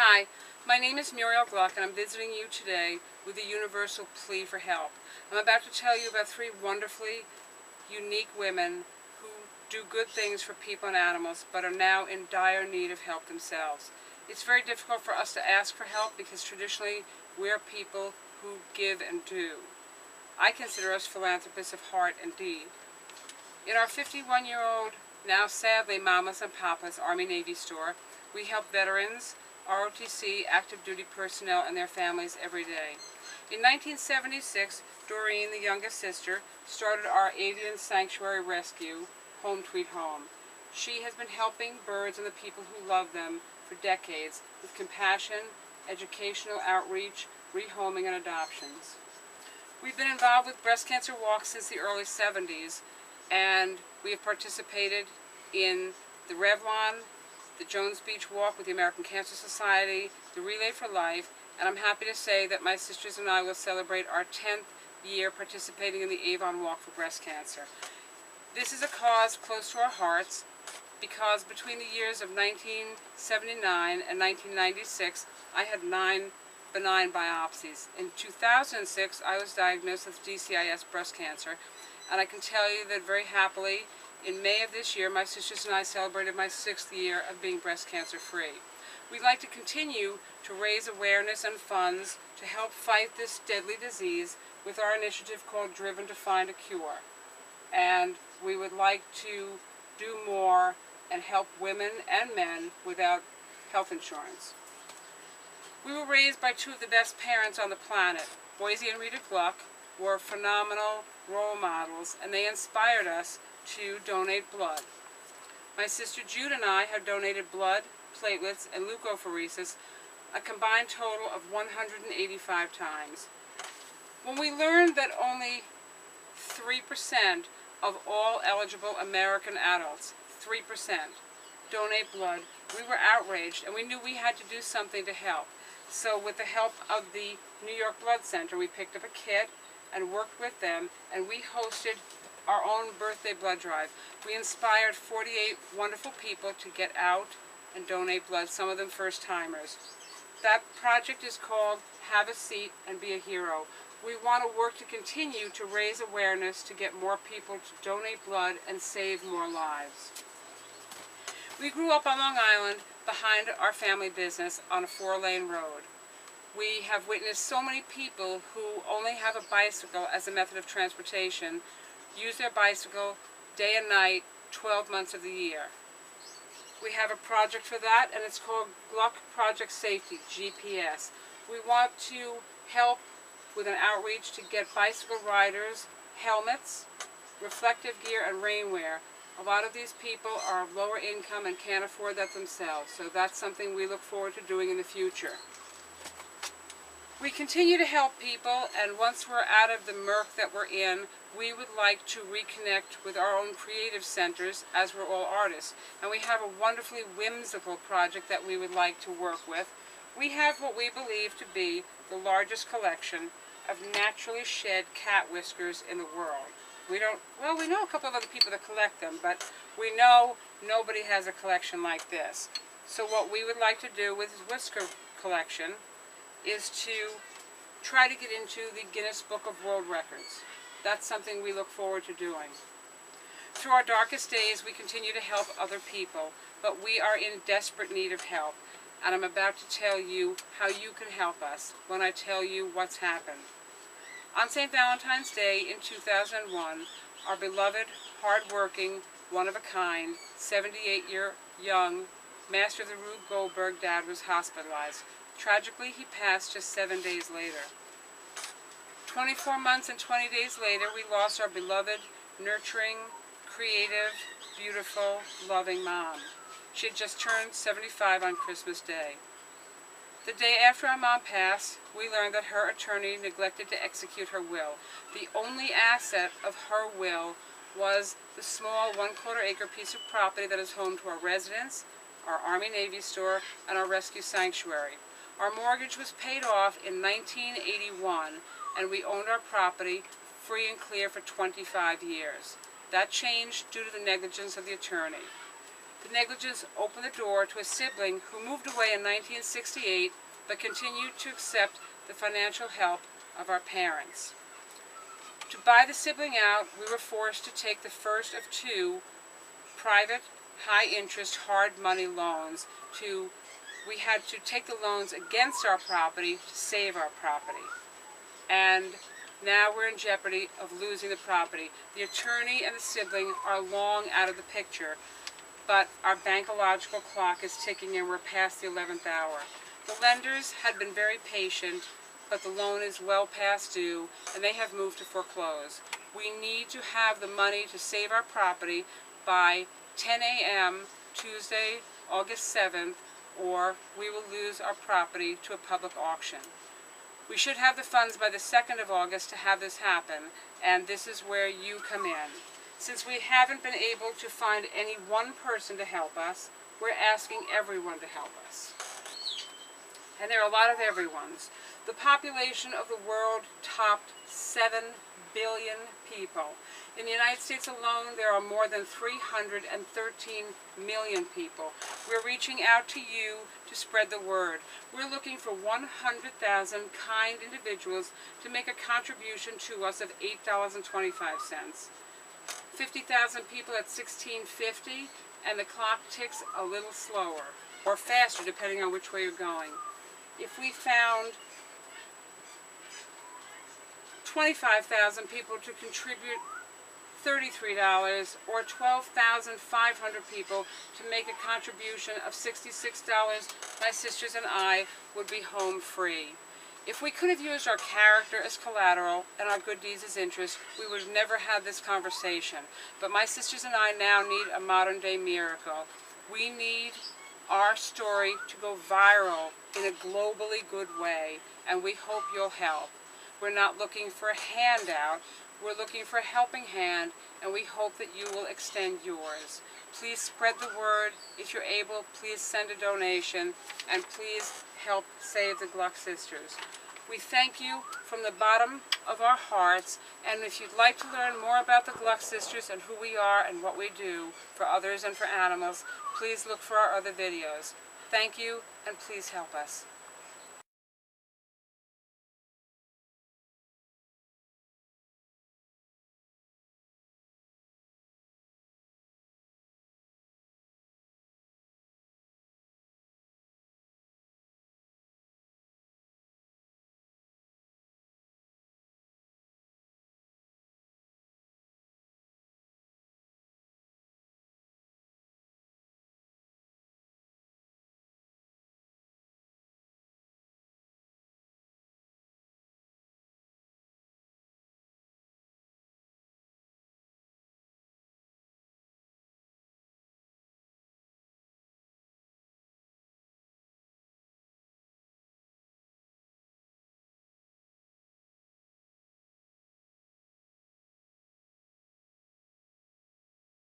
Hi, my name is Gluck and I'm visiting you today with a universal plea for help. I'm about to tell you about three wonderfully unique women who do good things for people and animals but are now in dire need of help themselves. It's very difficult for us to ask for help because traditionally we're people who give and do. I consider us philanthropists of heart and deed. In our 51-year-old, now sadly mamas and papas Army-Navy store, we help veterans, ROTC, active duty personnel, and their families every day. In 1976, Doreen, the youngest sister, started our avian sanctuary rescue, Home Tweet Home. She has been helping birds and the people who love them for decades with compassion, educational outreach, rehoming, and adoptions. We've been involved with breast cancer walks since the early 70s, and we have participated in the Revlon, the Jones Beach Walk with the American Cancer Society, the Relay for Life, and I'm happy to say that my sisters and I will celebrate our 10th year participating in the Avon Walk for breast cancer. This is a cause close to our hearts because between the years of 1979 and 1996, I had 9 benign biopsies. In 2006, I was diagnosed with DCIS breast cancer, and I can tell you that very happily, in May of this year, my sisters and I celebrated my 6th year of being breast cancer free. We'd like to continue to raise awareness and funds to help fight this deadly disease with our initiative called Driven to Find a Cure. And we would like to do more and help women and men without health insurance. We were raised by two of the best parents on the planet. Boise and Rita Gluck were phenomenal role models, and they inspired us to donate blood. My sister Jude and I have donated blood, platelets, and leukapheresis a combined total of 185 times. When we learned that only 3% of all eligible American adults, 3%, donate blood, we were outraged, and we knew we had to do something to help. So with the help of the New York Blood Center, we picked up a kit and worked with them, and we hosted our own birthday blood drive. We inspired 48 wonderful people to get out and donate blood, some of them first-timers. That project is called Have a Seat and Be a Hero. We want to work to continue to raise awareness to get more people to donate blood and save more lives. We grew up on Long Island behind our family business on a 4-lane road. We have witnessed so many people who only have a bicycle as a method of transportation use their bicycle day and night, 12 months of the year. We have a project for that, and it's called Gluck Project Safety, GPS. We want to help with an outreach to get bicycle riders helmets, reflective gear, and rainwear. A lot of these people are of lower income and can't afford that themselves, so that's something we look forward to doing in the future. We continue to help people, and once we're out of the murk that we're in, we would like to reconnect with our own creative centers, as we're all artists. And we have a wonderfully whimsical project that we would like to work with. We have what we believe to be the largest collection of naturally shed cat whiskers in the world. We know a couple of other people that collect them, but we know nobody has a collection like this. So what we would like to do with this whisker collection is to try to get into the Guinness Book of World Records. That's something we look forward to doing. Through our darkest days, we continue to help other people, but we are in desperate need of help, and I'm about to tell you how you can help us when I tell you what's happened. On St. Valentine's Day in 2001, our beloved, hard-working, one-of-a-kind, 78-year young master of the Rube Goldberg dad was hospitalized. Tragically, he passed just 7 days later. 24 months and 20 days later, we lost our beloved, nurturing, creative, beautiful, loving mom. She had just turned 75 on Christmas Day. The day after our mom passed, we learned that her attorney neglected to execute her will. The only asset of her will was the small 1/4 acre piece of property that is home to our residence, our Army-Navy store, and our rescue sanctuary. Our mortgage was paid off in 1981, and we owned our property free and clear for 25 years. That changed due to the negligence of the attorney. The negligence opened the door to a sibling who moved away in 1968 but continued to accept the financial help of our parents. To buy the sibling out, we were forced to take the first of two private, high-interest, hard money loans. We had to take the loans against our property to save our property. And now we're in jeopardy of losing the property. The attorney and the sibling are long out of the picture, but our bankological clock is ticking and we're past the 11th hour. The lenders had been very patient, but the loan is well past due, and they have moved to foreclose. We need to have the money to save our property by 10 a.m. Tuesday, August 7th, or we will lose our property to a public auction. We should have the funds by the 2nd of August to have this happen, and this is where you come in. Since we haven't been able to find any one person to help us, we're asking everyone to help us. And there are a lot of everyones. The population of the world topped 7 billion people. In the United States alone, there are more than 313 million people. We're reaching out to you to spread the word. We're looking for 100,000 kind individuals to make a contribution to us of $8.25. 50,000 people at $16.50, and the clock ticks a little slower, or faster depending on which way you're going. If we found 25,000 people to contribute $33, or 12,500 people to make a contribution of $66, my sisters and I would be home free. If we could have used our character as collateral and our good deeds as interest, we would have never had this conversation. But my sisters and I now need a modern-day miracle. We need our story to go viral in a globally good way, and we hope you'll help. We're not looking for a handout, we're looking for a helping hand, and we hope that you will extend yours. Please spread the word. If you're able, please send a donation, and please help save the Gluck sisters. We thank you from the bottom of our hearts, and if you'd like to learn more about the Gluck sisters and who we are and what we do for others and for animals, please look for our other videos. Thank you, and please help us.